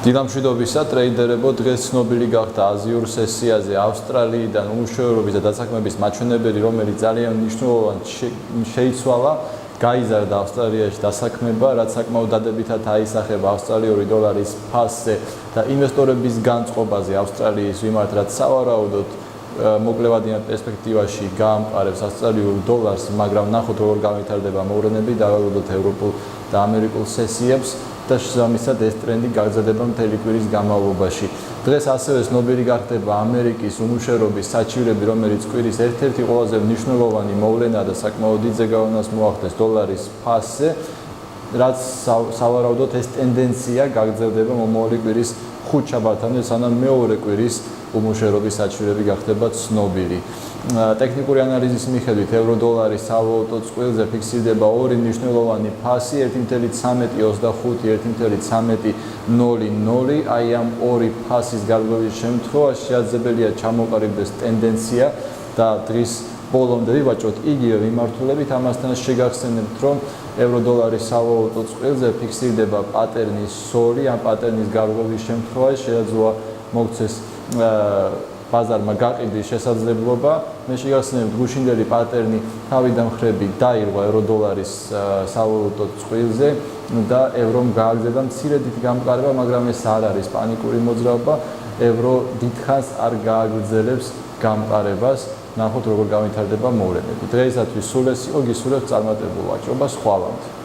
დილამშვიდობისა ტრეიდერებო დღეს ცნობილი გახდა აზიურ სესიაზე ავსტრალიიდან უმუშევრობის და დასაქმების მაჩვენებელი, რომელიც ძალიან მნიშვნელოვან შეიცვალა, გაიზარდა ავსტრალიაში დასაქმება, რაც საკმაოდ დადებითად აისახება ავსტრალიური დოლარის ფასზე და ინვესტორების განწყობაზე ავსტრალიის მიმართ, რაც სავარაუდოდ მოკლევადიან პერსპექტივაში გაამყარებს ავსტრალიურ დოლარს, მაგრამ ნახოთ როგორ განვითარდება მოვლენები, დავაკვირდოთ ევროპულ და ამერიკულ სესიებს და შესაბამისად ეს ტრენდი გაგრძელდება მთელი კვირის განმავლობაში. დღეს ასევე ცნობილი გახდება ამერიკის უმუშევრობის საჩივრები, რომელიც კვირის ერთ-ერთი ყველაზე მნიშვნელოვანი მოვლენაა და საკმაოდ დიდ ზეგავლენას მოახდენს დოლარის ფასზე, რაც სავარაუდოდ ეს ტენდენცია გაგრძელდება მომავალი კვირის 5 შაბათამდე, სანამ მეორე კვირის უმუშევრობის საჩივრები გახდება ცნობილი. ტექნიკური ანალიზის მიხედვით ევრო-დოლარის სავალუტო წყვილზე ფიქსირდება ორი მნიშვნელოვანი ფასი 1.1325, 1.1300. აი ამ ორი ფასის გარკვევის შემთხვევაში შესაძლებელია ჩამოყალიბდეს ტენდენცია და დღის ბოლომდე ვივაჭროთ იგივე მიმართულებით. ამასთან შეგახსენებთ, რომ ევრო-დოლარის სავალუტო წყვილზე ფიქსირდება პატერნის სოლი. ამ პატერნის გარკვევის შემთხვევაში შეიძლება მოგცეს ბაზარმა გაყიდვის შესაძლებლობა. მე შეგახსენებთ, გუშინდელი პატერნი თავიდან ხრები დაირღვა ევრო-დოლარის სავალუტო წყვილზე და ევრომ გააგრძელა მცირედით გამყარება, მაგრამ ეს არ არის პანიკური მოძრაობა. ევრო დიდხანს არ გააგრძელებს გამყარებას. ნახოთ როგორ განვითარდება მოვლენები. დღეისათვის სულ ეს იყო, გისურვებთ წარმატებულ ვაჭრობას. ხვალამდე.